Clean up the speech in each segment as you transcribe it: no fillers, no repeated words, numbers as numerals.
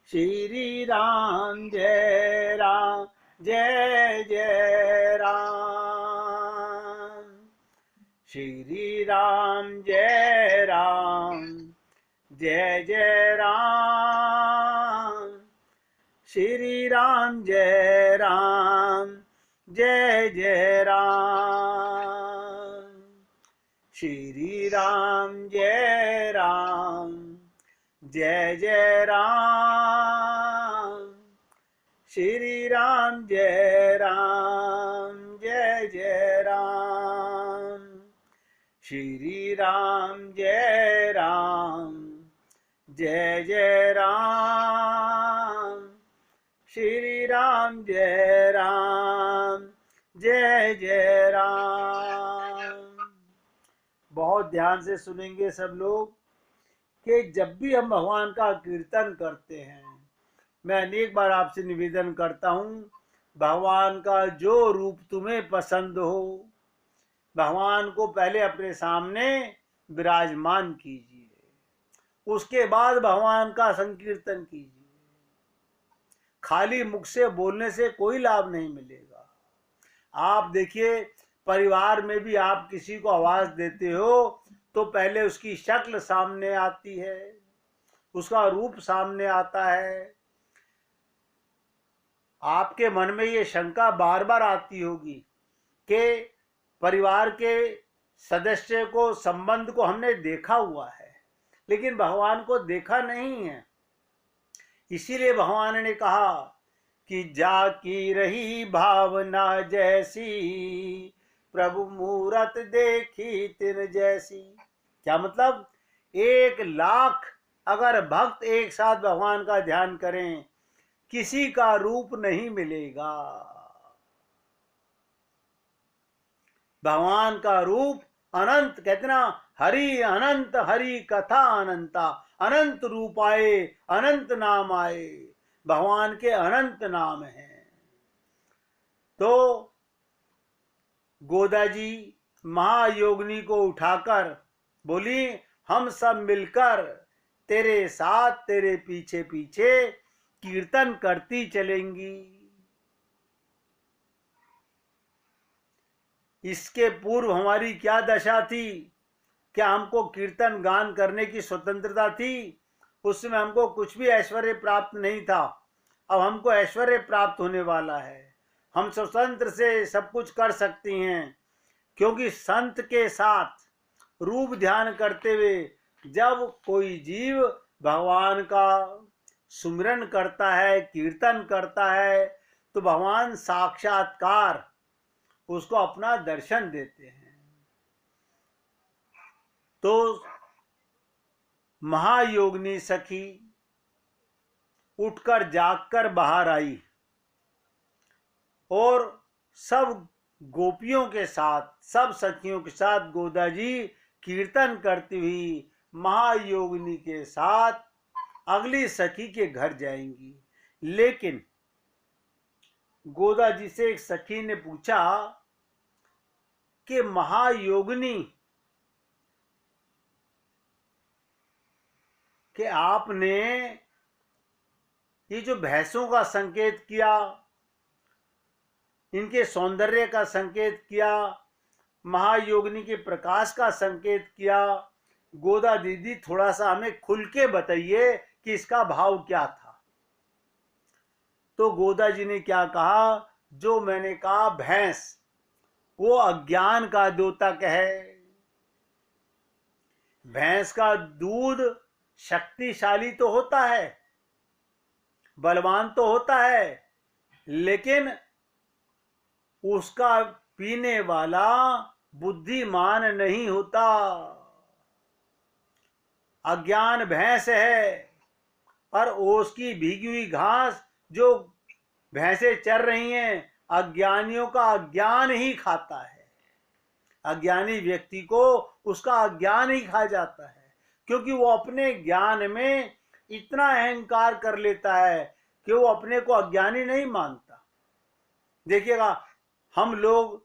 श्री राम जय राम जय जय राम। श्री राम जय राम जय जय राम। श्री राम जय राम जय जय राम। श्री राम जय राम जय जय राम। श्री राम जय राम जय जय राम। श्री राम जय राम जय जय राम। श्री राम जय राम जय जय राम। बहुत ध्यान से सुनेंगे सब लोग कि जब भी हम भगवान का कीर्तन करते हैं, मैं अनेक बार आपसे निवेदन करता हूँ, भगवान का जो रूप तुम्हें पसंद हो, भगवान को पहले अपने सामने विराजमान कीजिए, उसके बाद भगवान का संकीर्तन कीजिए। खाली मुख से बोलने से कोई लाभ नहीं मिलेगा। आप देखिए, परिवार में भी आप किसी को आवाज देते हो तो पहले उसकी शक्ल सामने आती है, उसका रूप सामने आता है। आपके मन में ये शंका बार बार आती होगी कि परिवार के सदस्य को, संबंध को हमने देखा हुआ है लेकिन भगवान को देखा नहीं है। इसीलिए भगवान ने कहा कि जाकी रही भावना जैसी, प्रभु मूरत देखी तिन जैसी। क्या मतलब? 1,00,000 अगर भक्त एक साथ भगवान का ध्यान करें, किसी का रूप नहीं मिलेगा। भगवान का रूप अनंत, कहते ना, हरि अनंत हरि कथा अनंता, अनंत रूप आए अनंत नाम आए। भगवान के अनंत नाम हैं। तो गोदा जी महायोगिनी को उठाकर बोली, हम सब मिलकर तेरे साथ तेरे पीछे पीछे कीर्तन करती चलेंगी। इसके पूर्व हमारी क्या दशा थी? क्या हमको कीर्तन गान करने की स्वतंत्रता थी? उसमें हमको कुछ भी ऐश्वर्य प्राप्त नहीं था। अब हमको ऐश्वर्य प्राप्त होने वाला है। हम स्वतंत्र से सब कुछ कर सकती हैं, क्योंकि संत के साथ रूप ध्यान करते हुए जब कोई जीव भगवान का सुमिरन करता है, कीर्तन करता है, तो भगवान साक्षात्कार उसको अपना दर्शन देते हैं। तो महायोगिनी सखी उठकर जागकर बाहर आई और सब गोपियों के साथ, सब सखियों के साथ गोदा जी कीर्तन करती हुई महायोगिनी के साथ अगली सखी के घर जाएंगी। लेकिन गोदा जी से एक सखी ने पूछा कि महायोगिनी, कि आपने ये जो भैंसों का संकेत किया, इनके सौंदर्य का संकेत किया, महायोगिनी के प्रकाश का संकेत किया, गोदा दीदी थोड़ा सा हमें खुल के बताइए कि इसका भाव क्या था। तो गोदा जी ने क्या कहा? जो मैंने कहा, भैंस वो अज्ञान का द्योतक है। भैंस का दूध शक्तिशाली तो होता है, बलवान तो होता है, लेकिन उसका पीने वाला बुद्धिमान नहीं होता। अज्ञान भैंस है, और ओस की भीगी हुई घास जो भैंसे चर रही हैं, अज्ञानियों का अज्ञान ही खाता है। अज्ञानी व्यक्ति को उसका अज्ञान ही खा जाता है, क्योंकि वो अपने ज्ञान में इतना अहंकार कर लेता है कि वो अपने को अज्ञानी नहीं मानता। देखिएगा, हम लोग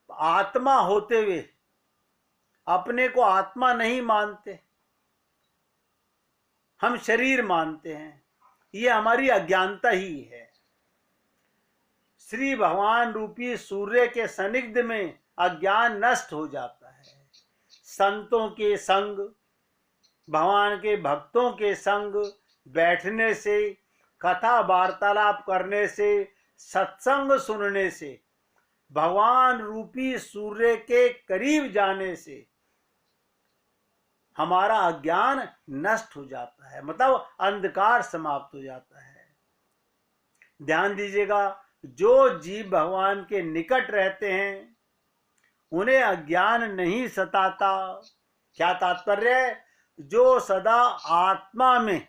आत्मा होते हुए अपने को आत्मा नहीं मानते, हम शरीर मानते हैं। ये हमारी अज्ञानता ही है। श्री भगवान रूपी सूर्य के सानिध्य में अज्ञान नष्ट हो जाता है। संतों के संग, भगवान के भक्तों के संग बैठने से, कथा वार्तालाप करने से, सत्संग सुनने से, भगवान रूपी सूर्य के करीब जाने से हमारा अज्ञान नष्ट हो जाता है, मतलब अंधकार समाप्त हो जाता है। ध्यान दीजिएगा, जो जीव भगवान के निकट रहते हैं उन्हें अज्ञान नहीं सताता। क्या तात्पर्य है? जो सदा आत्मा में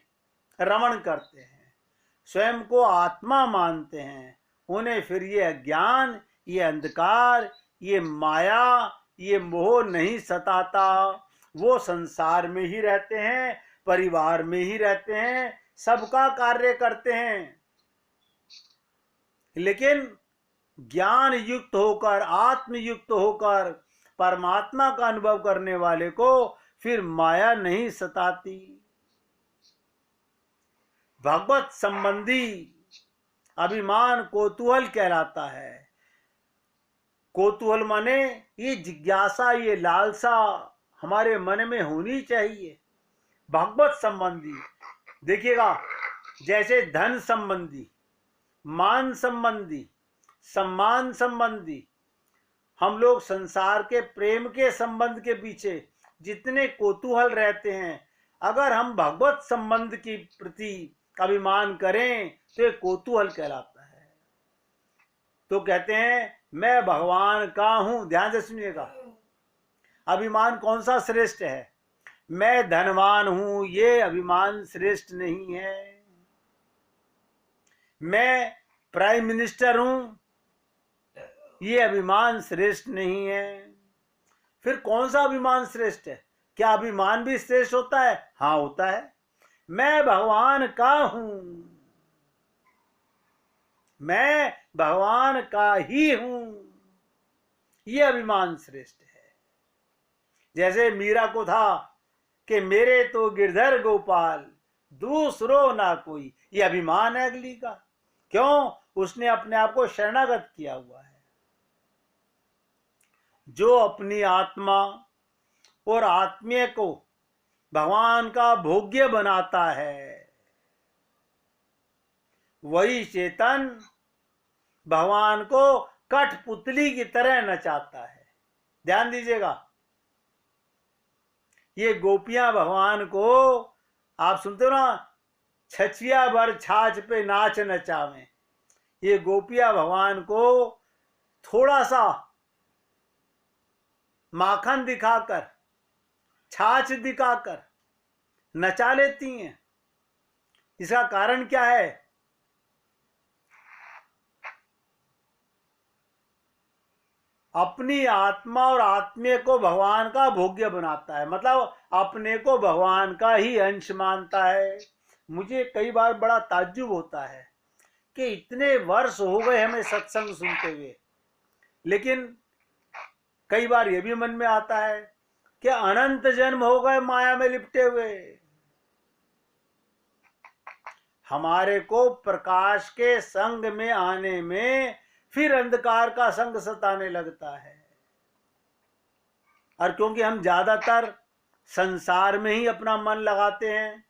रमण करते हैं, स्वयं को आत्मा मानते हैं, उन्हें फिर ये अज्ञान, ये अंधकार, ये माया, ये मोह नहीं सताता। वो संसार में ही रहते हैं, परिवार में ही रहते हैं, सबका कार्य करते हैं, लेकिन ज्ञान युक्त होकर, आत्मयुक्त होकर परमात्मा का अनुभव करने वाले को फिर माया नहीं सताती। भगवत संबंधी अभिमान कौतूहल कहलाता है। कौतूहल माने ये जिज्ञासा, ये लालसा हमारे मन में होनी चाहिए। भगवत संबंधी देखिएगा, जैसे धन संबंधी, मान संबंधी, सम्मान संबंधी, हम लोग संसार के प्रेम के संबंध के पीछे जितने कौतूहल रहते हैं, अगर हम भगवत संबंध की प्रति अभिमान करें तो ये कौतूहल कहलाता है। तो कहते हैं मैं भगवान का हूं। ध्यान से सुनिएगा, अभिमान कौन सा श्रेष्ठ है? मैं धनवान हूं, ये अभिमान श्रेष्ठ नहीं है। मैं प्राइम मिनिस्टर हूं, ये अभिमान श्रेष्ठ नहीं है। फिर कौन सा अभिमान श्रेष्ठ है? क्या अभिमान भी श्रेष्ठ होता है? हाँ, होता है। मैं भगवान का हूं, मैं भगवान का ही हूं, ये अभिमान श्रेष्ठ है। जैसे मीरा को था कि मेरे तो गिरधर गोपाल, दूसरो ना कोई, ये अभिमान है अगली का। क्यों? उसने अपने आप को शरणागत किया हुआ है। जो अपनी आत्मा और आत्मीय को भगवान का भोग्य बनाता है, वही चेतन भगवान को कठपुतली की तरह नचाता है। ध्यान दीजिएगा, ये गोपियां भगवान को, आप सुनते हो ना, छछिया भर छाछ पे नाच नचावे। ये गोपियां भगवान को थोड़ा सा माखन दिखाकर, छाछ दिखाकर नचा लेती हैं। इसका कारण क्या है? अपनी आत्मा और आत्मीय को भगवान का भोग्य बनाता है, मतलब अपने को भगवान का ही अंश मानता है। मुझे कई बार बड़ा ताज्जुब होता है कि इतने वर्ष हो गए हमें सत्संग सुनते हुए, लेकिन कई बार यह भी मन में आता है कि अनंत जन्म हो गए माया में लिपटे हुए। हमारे को प्रकाश के संग में आने में फिर अंधकार का संग सताने लगता है। और क्योंकि हम ज्यादातर संसार में ही अपना मन लगाते हैं,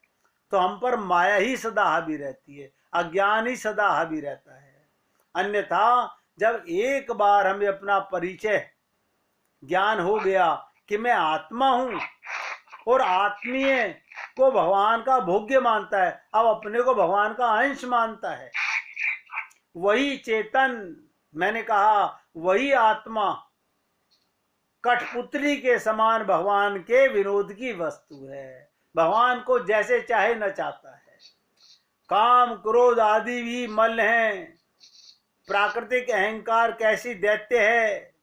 तो हम पर माया ही सदा हावी रहती है, अज्ञान ही सदा हावी रहता है। अन्यथा जब एक बार हमें अपना परिचय ज्ञान हो गया कि मैं आत्मा हूं और आत्मीय को भगवान का भोग्य मानता है, अब अपने को भगवान का अंश मानता है, वही चेतन, मैंने कहा वही आत्मा कठपुतली के समान भगवान के विनोद की वस्तु है। भगवान को जैसे चाहे नचाता है। काम क्रोध आदि भी मल हैं, प्राकृतिक अहंकार कैसी दैत्य है,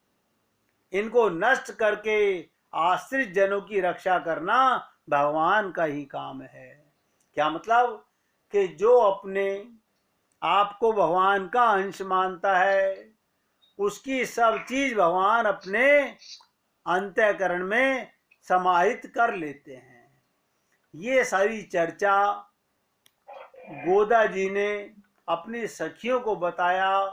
इनको नष्ट करके आश्रित जनों की रक्षा करना भगवान का ही काम है। क्या मतलब? कि जो अपने आप को भगवान का अंश मानता है, उसकी सब चीज भगवान अपने अंतःकरण में समाहित कर लेते हैं। ये सारी चर्चा गोदा जी ने अपनी सखियों को बताया,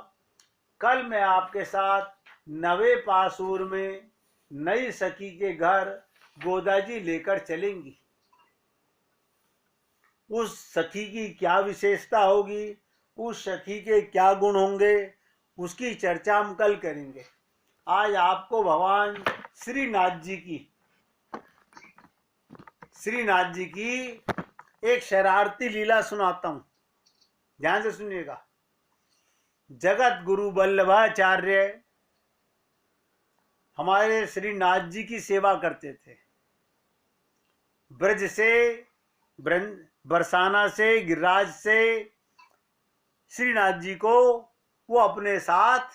कल मैं आपके साथ नवे पासूर में नई सखी के घर गोदा जी लेकर चलेंगी। उस सखी की क्या विशेषता होगी, उस सखी के क्या गुण होंगे, उसकी चर्चा हम कल करेंगे। आज आपको भगवान श्रीनाथ जी की एक शरारती लीला सुनाता हूं, ध्यान से सुनिएगा। जगत गुरु वल्लभाचार्य हमारे श्रीनाथ जी की सेवा करते थे। ब्रज से, बरसाना से, गिरिराज से श्रीनाथ जी को वो अपने साथ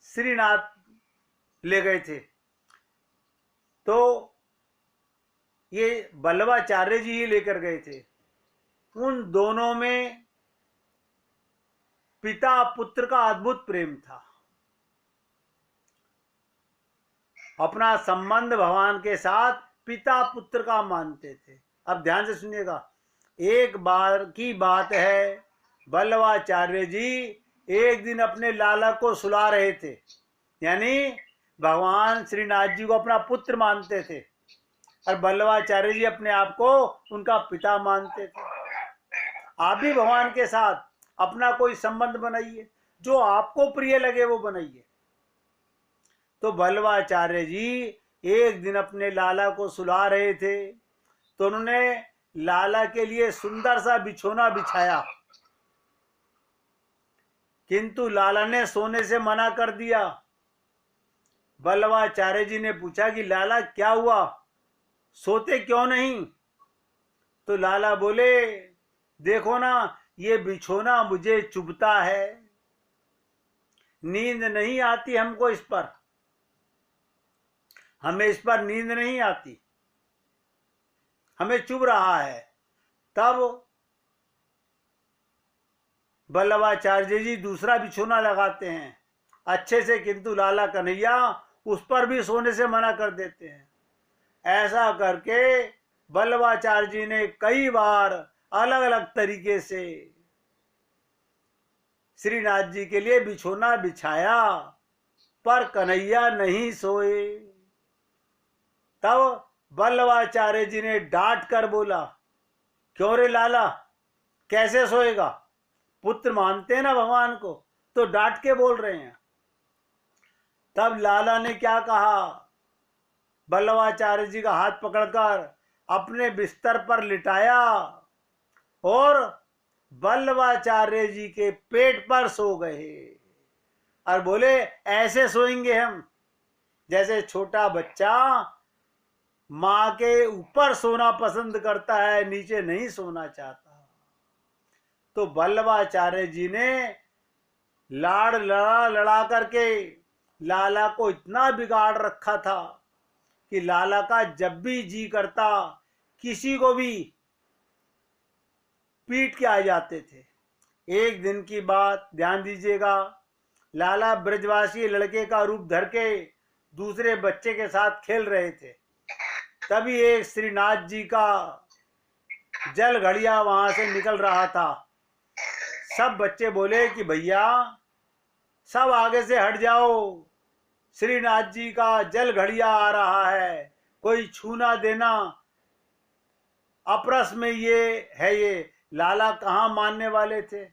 श्रीनाथ ले गए थे। तो ये वल्लभाचार्य जी ही लेकर गए थे। उन दोनों में पिता पुत्र का अद्भुत प्रेम था। अपना संबंध भगवान के साथ पिता पुत्र का मानते थे। अब ध्यान से सुनिएगा। एक बार की बात है, वल्लभाचार्य जी एक दिन अपने लाला को सुला रहे थे, यानी भगवान श्रीनाथ जी को अपना पुत्र मानते थे और वल्लभाचार्य जी अपने आप को उनका पिता मानते थे। आप भी भगवान के साथ अपना कोई संबंध बनाइए, जो आपको प्रिय लगे वो बनाइए। तो वल्लभाचार्य जी एक दिन अपने लाला को सुला रहे थे, तो उन्होंने लाला के लिए सुंदर सा बिछोना बिछाया, किंतु लाला ने सोने से मना कर दिया। वल्लभाचार्य जी ने पूछा कि लाला क्या हुआ, सोते क्यों नहीं? तो लाला बोले, देखो ना, ये बिछोना मुझे चुभता है, नींद नहीं आती हमको इस पर, हमें इस पर नींद नहीं आती, हमें चुभ रहा है। तब वल्लभाचार्य जी दूसरा बिछोना लगाते हैं अच्छे से, किंतु लाला कन्हैया उस पर भी सोने से मना कर देते हैं। ऐसा करके वल्लभाचार्य जी ने कई बार अलग अलग तरीके से श्रीनाथ जी के लिए बिछोना बिछाया, पर कन्हैया नहीं सोए। तब वल्लभाचार्य जी ने डांट कर बोला, क्यों रे लाला, कैसे सोएगा? पुत्र मानते हैं ना भगवान को, तो डांट के बोल रहे हैं। तब लाला ने क्या कहा, वल्लभाचार्य जी का हाथ पकड़कर अपने बिस्तर पर लिटाया और वल्लभाचार्य जी के पेट पर सो गए और बोले, ऐसे सोएंगे हम जैसे छोटा बच्चा मां के ऊपर सोना पसंद करता है, नीचे नहीं सोना चाहता। तो वल्लभाचार्य जी ने लाड़ लड़ा करके लाला को इतना बिगाड़ रखा था कि लाला का जब भी जी करता किसी को भी पीट के आ जाते थे। एक दिन की बात ध्यान दीजिएगा, लाला ब्रजवासी लड़के का रूप धर के दूसरे बच्चे के साथ खेल रहे थे। तभी एक श्रीनाथ जी का जल घड़िया वहां से निकल रहा था। सब बच्चे बोले कि भैया सब आगे से हट जाओ, श्रीनाथ जी का जल घड़िया आ रहा है, कोई छू ना देना, अपरस में ये है। ये लाला कहाँ मानने वाले थे।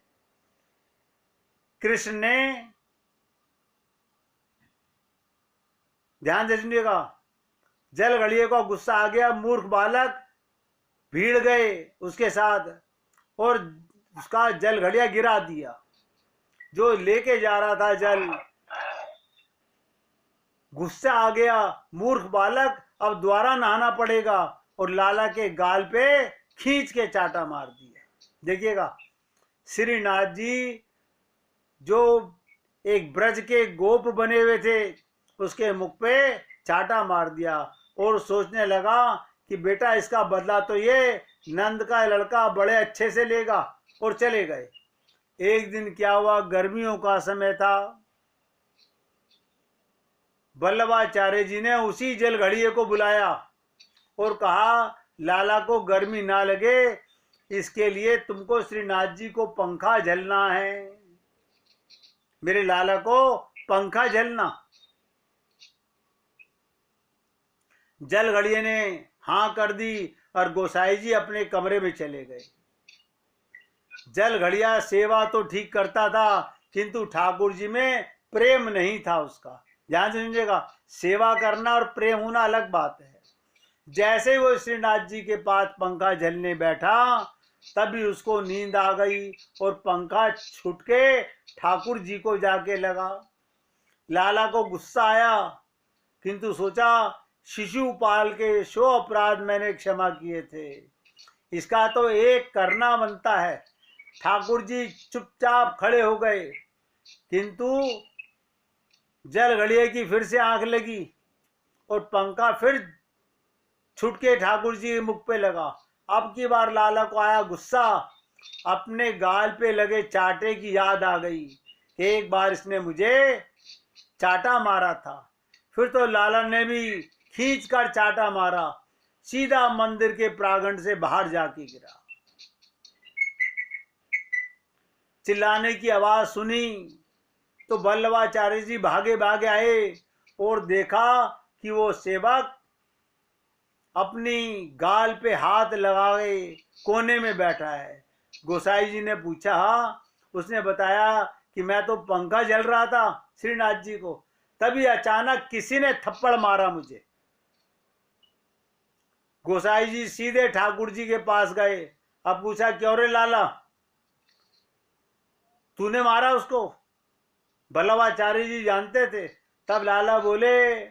कृष्ण ने, ध्यान दे सुनिएगा, जल घड़िए को गुस्सा आ गया, मूर्ख बालक भीड़ गए उसके साथ और उसका जल घड़िया गिरा दिया। जो लेके जा रहा था जल, गुस्सा आ गया, मूर्ख बालक अब दोबारा नहाना पड़ेगा, और लाला के गाल पे खींच के चाटा मार दिया। देखिएगा, श्रीनाथ जी जो एक ब्रज के गोप बने हुए थे, उसके मुख पे चाटा मार दिया और सोचने लगा कि बेटा इसका बदला तो ये नंद का लड़का बड़े अच्छे से लेगा, और चले गए। एक दिन क्या हुआ, गर्मियों का समय था, वल्लभाचार्य जी ने उसी जल घड़िए को बुलाया और कहा, लाला को गर्मी ना लगे इसके लिए तुमको श्रीनाथ जी को पंखा झलना है, मेरे लाला को पंखा झलना। जल घड़िये ने हाँ कर दी और गोसाई जी अपने कमरे में चले गए। जल घड़िया सेवा तो ठीक करता था, किंतु ठाकुर जी में प्रेम नहीं था उसका। ध्यान से समझिएगा, सेवा करना और प्रेम होना अलग बात है। जैसे ही वो श्रीनाथ जी के पास पंखा झलने बैठा, तभी उसको नींद आ गई और पंखा छूट के ठाकुर जी को जाके लगा। लाला को गुस्सा आया, किंतु सोचा शिशुपाल के 100 अपराध मैंने क्षमा किए थे, इसका तो एक करना बनता है। ठाकुर जी चुपचाप खड़े हो गए, किंतु जल घड़िये की फिर से आंख लगी और पंखा फिर छुट के ठाकुर जी के मुख पे लगा। अब की बार लाला को आया गुस्सा, अपने गाल पे लगे चाटे की याद आ गई। एक बार इसने मुझे चाटा मारा था, फिर तो लाला ने भी खींच कर चाटा मारा, सीधा मंदिर के प्रांगण से बाहर जाके गिरा। चिल्लाने की आवाज सुनी तो वल्लभाचार्य जी भागे भागे आए और देखा कि वो सेवक अपनी गाल पे हाथ लगाए कोने में बैठा है। गोसाई जी ने पूछा, उसने बताया कि मैं तो पंखा जल रहा था श्रीनाथ जी को, तभी अचानक किसी ने थप्पड़ मारा मुझे। गोसाई जी सीधे ठाकुर जी के पास गए। अब पूछा, क्यों रे लाला, तूने मारा उसको? वल्लभाचार्य जी जानते थे। तब लाला बोले,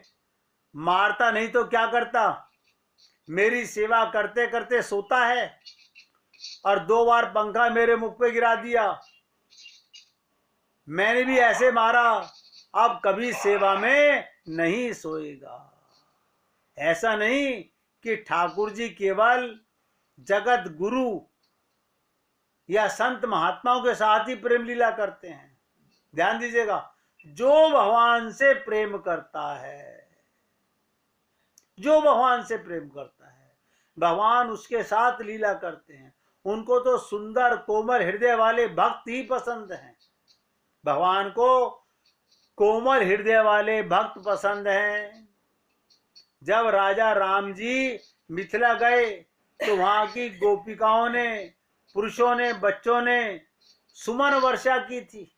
मारता नहीं तो क्या करता, मेरी सेवा करते करते सोता है और 2 बार पंखा मेरे मुख पे गिरा दिया, मैंने भी ऐसे मारा, अब कभी सेवा में नहीं सोएगा। ऐसा नहीं कि ठाकुर जी केवल जगत गुरु या संत महात्माओं के साथ ही प्रेम लीला करते हैं। ध्यान दीजिएगा, जो भगवान से प्रेम करता है, जो भगवान से प्रेम करता है, भगवान उसके साथ लीला करते हैं। उनको तो सुंदर कोमल हृदय वाले भक्त ही पसंद हैं। भगवान को कोमल हृदय वाले भक्त पसंद हैं। जब राजा राम जी मिथिला गए तो वहां की गोपिकाओं ने, पुरुषों ने, बच्चों ने सुमन वर्षा की थी,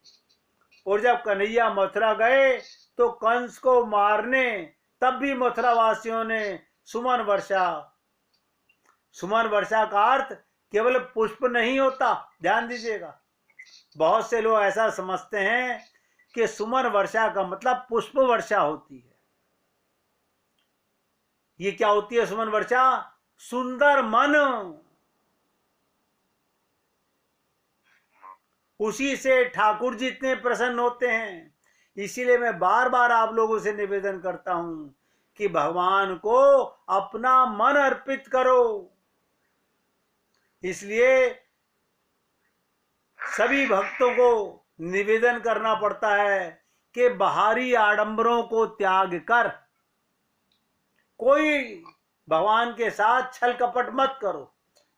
और जब कन्हैया मथुरा गए तो कंस को मारने तब भी मथुरा वासियों ने सुमन वर्षा। सुमन वर्षा का अर्थ केवल पुष्प नहीं होता, ध्यान दीजिएगा। बहुत से लोग ऐसा समझते हैं कि सुमन वर्षा का मतलब पुष्प वर्षा होती है। ये क्या होती है सुमन वर्षा? सुंदर मन, उसी से ठाकुर जी इतने प्रसन्न होते हैं। इसीलिए मैं बार बार आप लोगों से निवेदन करता हूं कि भगवान को अपना मन अर्पित करो। इसलिए सभी भक्तों को निवेदन करना पड़ता है कि बाहरी आडंबरों को त्याग कर कोई भगवान के साथ छल कपट मत करो,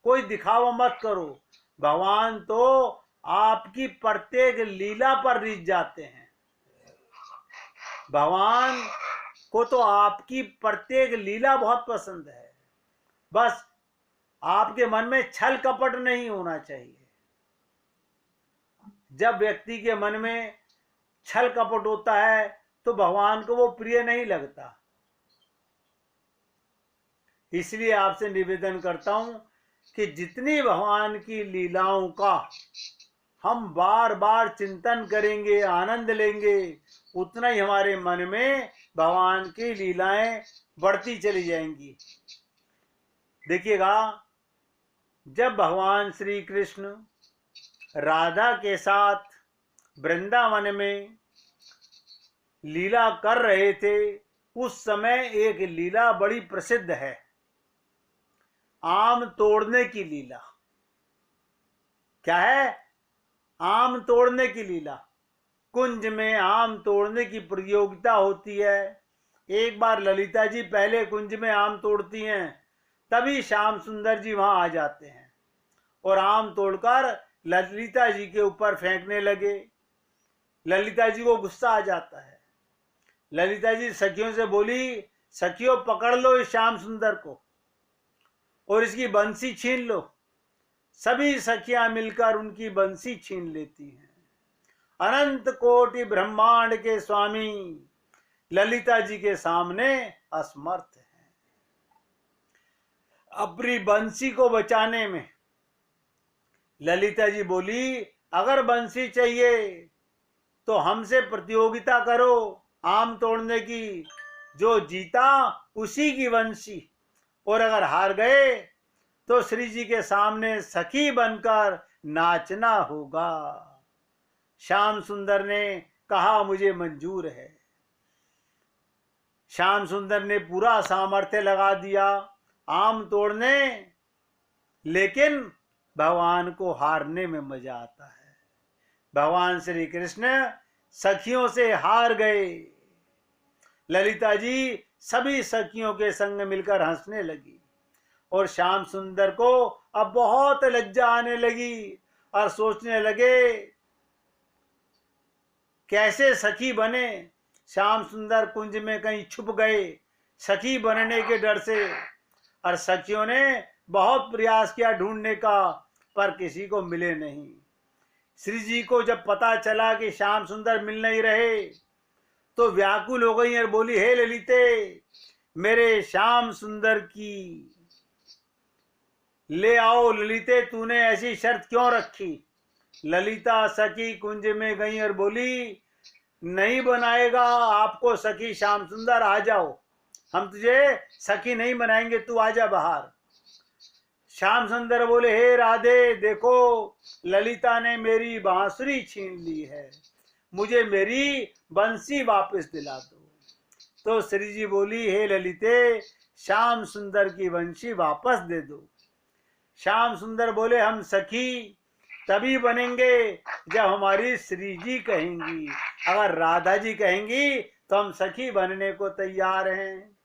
कोई दिखावा मत करो। भगवान तो आपकी प्रत्येक लीला पर रिझ जाते हैं। भगवान को तो आपकी प्रत्येक लीला बहुत पसंद है। बस आपके मन में छल कपट नहीं होना चाहिए। जब व्यक्ति के मन में छल कपट होता है तो भगवान को वो प्रिय नहीं लगता। इसलिए आपसे निवेदन करता हूं कि जितनी भगवान की लीलाओं का हम बार बार चिंतन करेंगे, आनंद लेंगे, उतना ही हमारे मन में भगवान की लीलाएं बढ़ती चली जाएंगी। देखिएगा, जब भगवान श्री कृष्ण राधा के साथ वृंदावन में लीला कर रहे थे, उस समय एक लीला बड़ी प्रसिद्ध है, आम तोड़ने की लीला। क्या है? आम तोड़ने की लीला। कुंज में आम तोड़ने की प्रतियोगिता होती है। एक बार ललिता जी पहले कुंज में आम तोड़ती हैं, तभी श्याम सुंदर जी वहां आ जाते हैं और आम तोड़कर ललिता जी के ऊपर फेंकने लगे। ललिता जी को गुस्सा आ जाता है। ललिता जी सखियों से बोली, सखियों पकड़ लो इस श्याम सुंदर को और इसकी बंसी छीन लो। सभी सखियां मिलकर उनकी बंसी छीन लेती हैं। अनंत कोटि ब्रह्मांड के स्वामी ललिता जी के सामने असमर्थ हैं। अपनी बंसी को बचाने में ललिता जी बोली, अगर बंसी चाहिए तो हमसे प्रतियोगिता करो आम तोड़ने की, जो जीता उसी की बंसी, और अगर हार गए तो श्री जी के सामने सखी बनकर नाचना होगा। श्याम सुंदर ने कहा, मुझे मंजूर है। श्याम सुंदर ने पूरा सामर्थ्य लगा दिया आम तोड़ने, लेकिन भगवान को हारने में मजा आता है। भगवान श्री कृष्ण सखियों से हार गए। ललिता जी सभी सखियों के संग मिलकर हंसने लगी और श्याम सुंदर को अब बहुत लज्जा आने लगी और सोचने लगे कैसे सखी बने। श्याम सुंदर कुंज में कहीं छुप गए सखी बनने के डर से, और सखियों ने बहुत प्रयास किया ढूंढने का, पर किसी को मिले नहीं। श्री जी को जब पता चला कि श्याम सुंदर मिल नहीं रहे तो व्याकुल हो गई और बोली, हे ललिते, मेरे श्याम सुंदर की ले आओ। ललिते, तूने ऐसी शर्त क्यों रखी? ललिता सखी कुंज में गई और बोली, नहीं बनाएगा आपको सखी श्याम सुंदर, आ जाओ, हम तुझे सखी नहीं बनाएंगे, तू आजा बाहर। श्याम सुंदर बोले, हे राधे, देखो ललिता ने मेरी बांसुरी छीन ली है, मुझे मेरी बंसी वापस दिला दो। तो श्री जी बोली, हे ललिते, श्याम सुंदर की बंसी वापस दे दो। श्याम सुंदर बोले, हम सखी तभी बनेंगे जब हमारी श्री जी कहेंगी, अगर राधा जी कहेंगी तो हम सखी बनने को तैयार हैं।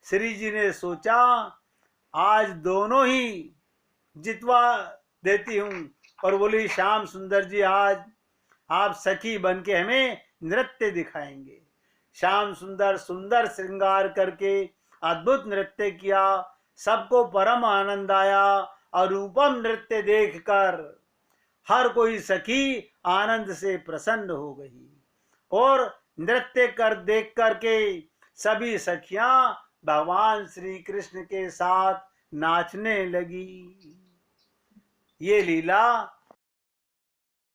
श्री जी ने सोचा, आज दोनों ही जितवा देती हूं, और बोली, श्याम सुंदर जी, आज आप सखी बन के हमें नृत्य दिखाएंगे। श्याम सुंदर सुंदर श्रृंगार करके अद्भुत नृत्य किया, सबको परम आनंद आया, और रूपम नृत्य देखकर हर कोई सखी आनंद से प्रसन्न हो गई, और नृत्य कर देख करके सभी सखियां भगवान श्री कृष्ण के साथ नाचने लगी। ये लीला